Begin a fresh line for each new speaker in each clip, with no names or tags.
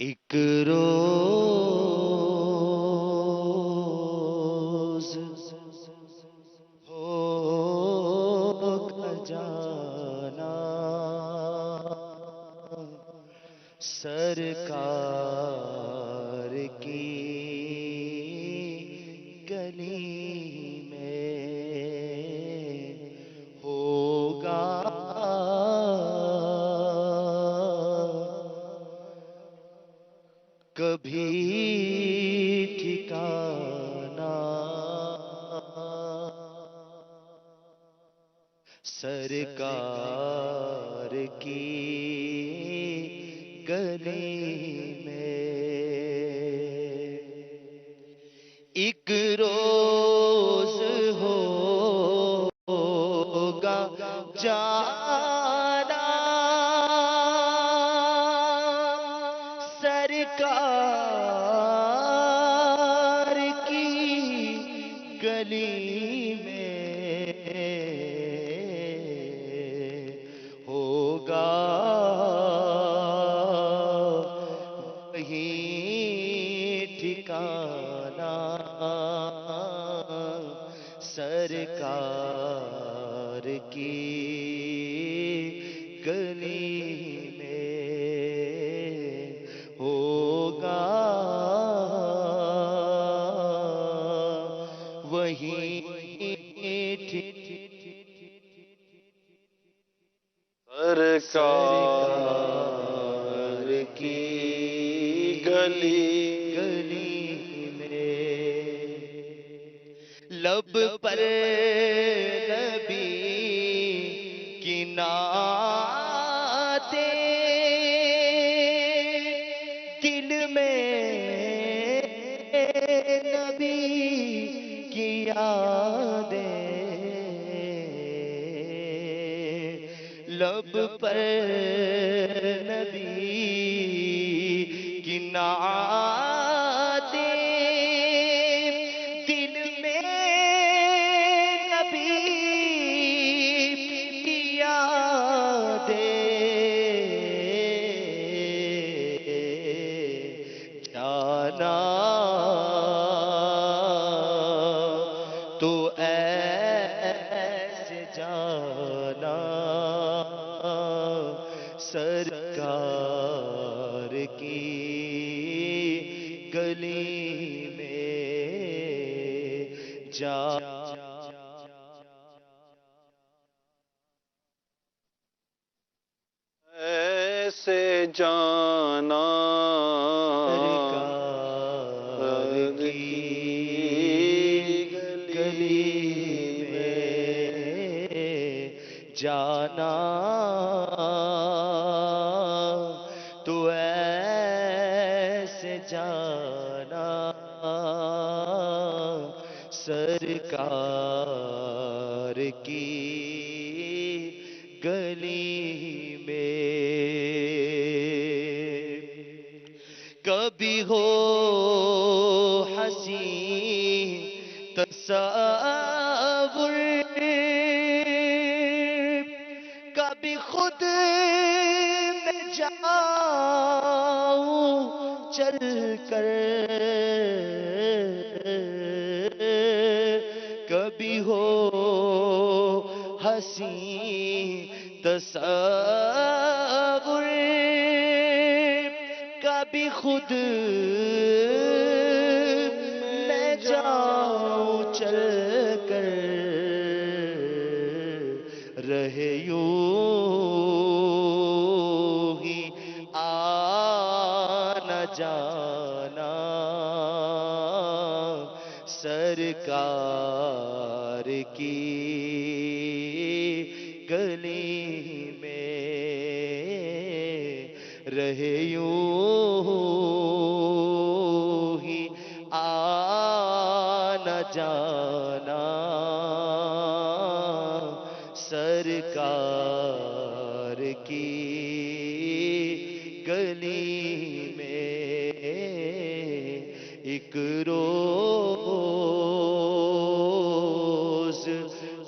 ایک روز ہوگا جانا سرکار کی گلی میں ہوگا کبھی ٹھکانا سرکار کی گلی میں ایک روز ہوگا جانا سرکار کی گلی میں ہوگا وہیں ٹھکانا سرکار کی گلی میں ہوگا وہیں
سرکار کی گلی
میں لب پر نبی کی نعتیں دل میں نبی کی یادیں لب پر نبی کی نعتیں دل میں نبی کی یادیں جانا تو ایسے جانا سرکار کی گلی میں
ایسے جانا
سرکار کی گلی میں جانا تو ایسے جانا سرکار کی گلی میں کبھی ہو حسین تصور کبھی خود میں جاؤں چل کر کبھی ہو حسین تصور کبھی خود میں جاؤں چل کر رہے یوں ہی آنا جانا سرکار کی گلی میں رہے یوں ہی آنا جانا سرکار کی گلی میں ایک روز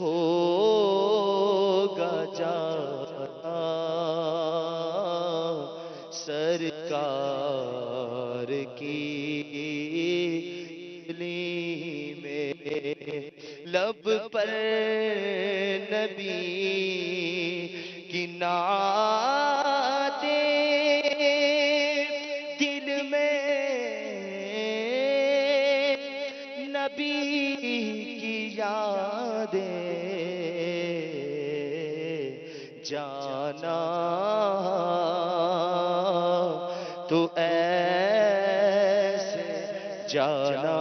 ہوگا جانا سرکار کی گلی میں لب پر نبی کی نعتیں، دل میں نبی کی یادیں، جانا تو ایسے جانا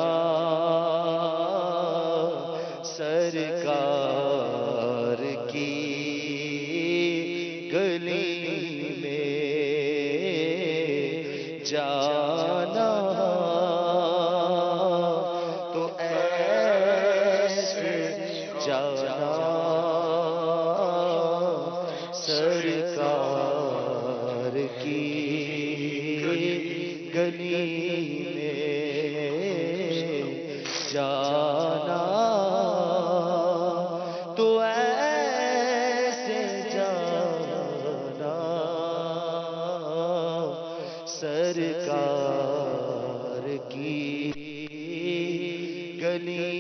سرکار کی گلی میں، جانا تو ایسے جانا سرکار کی گلی میں، جانا تو ایسے جانا سرکار کی گلی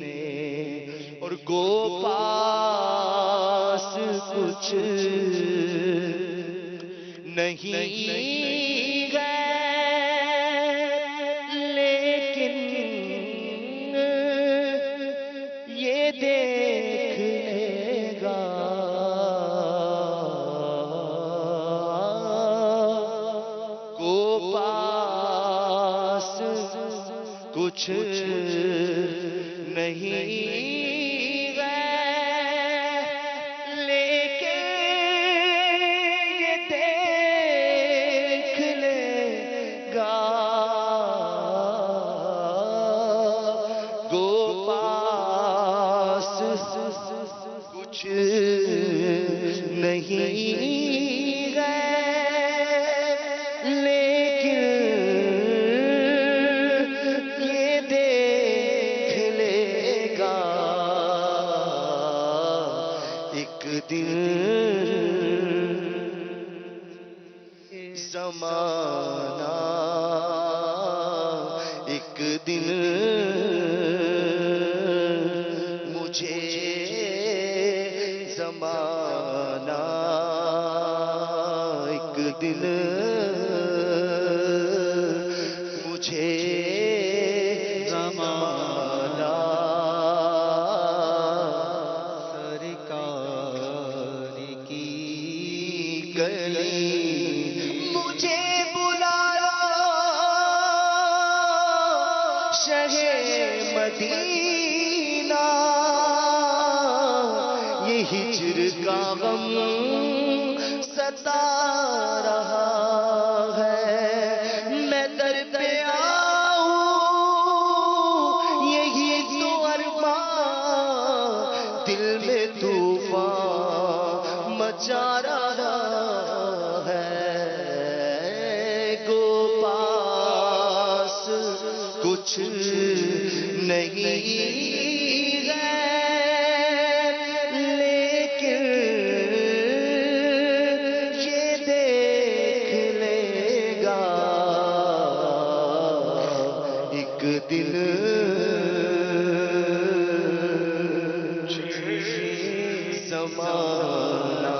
میں، اور گو پاس کچھ نہیں لیکن یہ دیکھ لے گا کو پاس کچھ نہیں لیکن یہ دیکھ لے گا گو پاس کچھ نہیں لیکن یہ دیکھ لے گا ایک دن زمانہ، ایک دن مجھے زمانہ، ایک دن مجھے زمانہ سرکار کی گلی، مجھے بلا شہر مدینہ، یہ ہجر کا غم ستا رہا ہے، میں در پہ آؤں یہی تو ارمان، دل میں طوفان مچا رہا ہے، گو پاس کچھ نہیں لیکن یہ دیکھ لے گا ایک دن زمانہ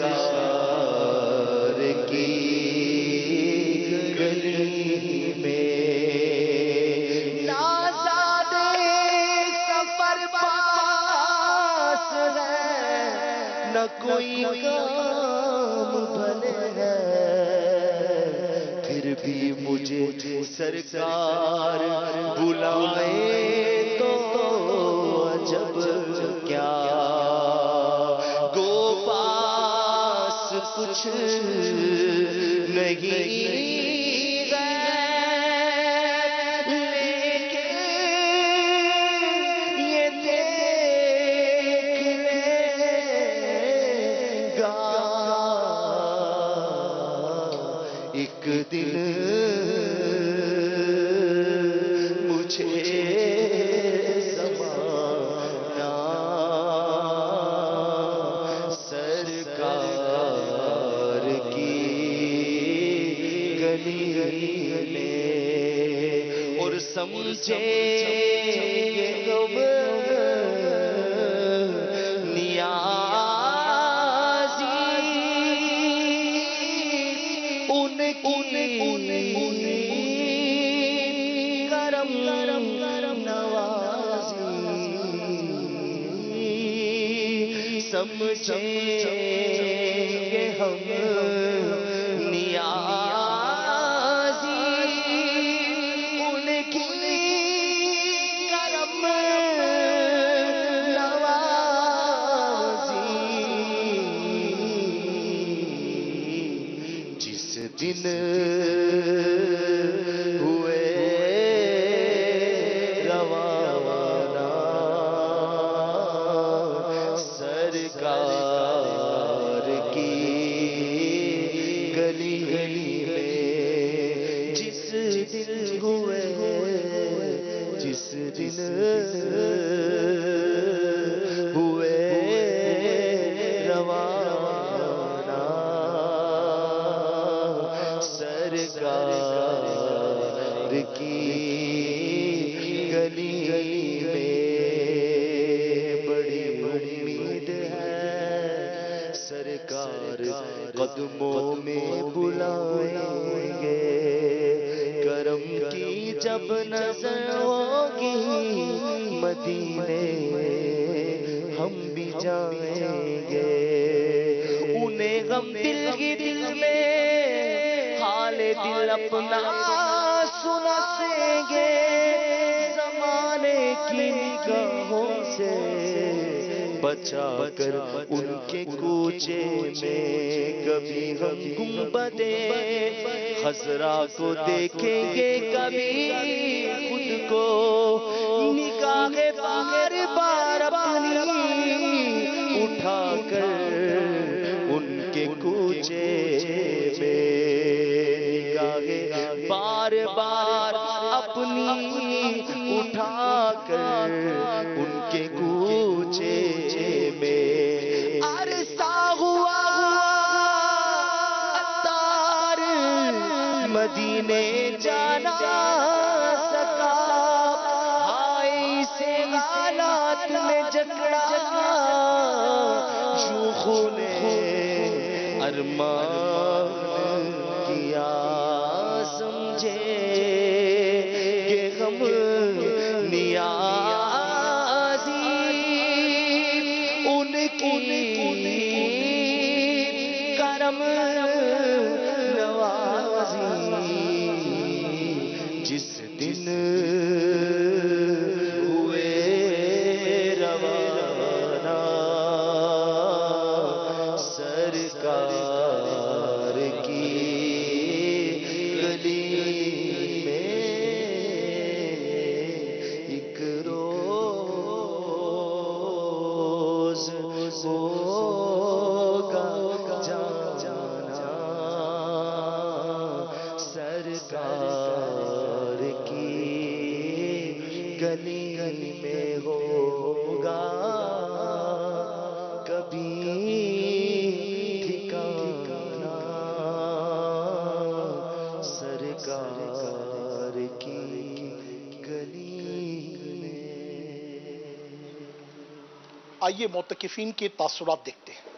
سرکار کی گلی میں، نازادے سفر پاس ہے، نہ کوئی کام بھلے ہے، پھر بھی مجھے سرکار بلائے تو عجب کیا، گو پاس کچھ نہیں لیکن یہ دیکھ لے گا ایک دن مجھے زمانہ سرکار سمجھے گے غم نیازی ان کرم نوازی سمجھے گے ہم نیازی ان کی کرم نوازی جس دن ہوئے روانہ سرکار کی گلی گلی میں جس دن ہوئے جس دن ہوئے روانہ سرکار کی گلی میں بڑی امید ہے سرکار قدموں میں بلائیں گے کرم کی جب نظر ہوگی مدینے ہم بھی جائیں گے انہیں غم دل کی دل میں حال دل اپنا سناسیں گے زمانے کی نگاہوں سے بچا کر ان کے کوچے میں کبھی ہم گنبدے خضرا کو دیکھیں گے کبھی خود کو نگاہ بار بار اپنی اٹھا کر ان کے کوچے میں نگاہ بار بار اپنی اٹھا کر ان کے کوچے میں عرصہ ہوا عطار مدینے جانا سکا ہائے اسے حالات میں جکڑا شوخوں نے ارمان کیا سمجھے کہ غم نیازی ان کی کرم نوازی جس دن ہوئے روانہ سرکار کی گلی میں ایک روز ہوگا جانا سرکار کی گلی میں ہوگا کبھی ٹھکانا سرکار کی گلی میں
آئیے معتکفین کے تاثرات دیکھتے ہیں۔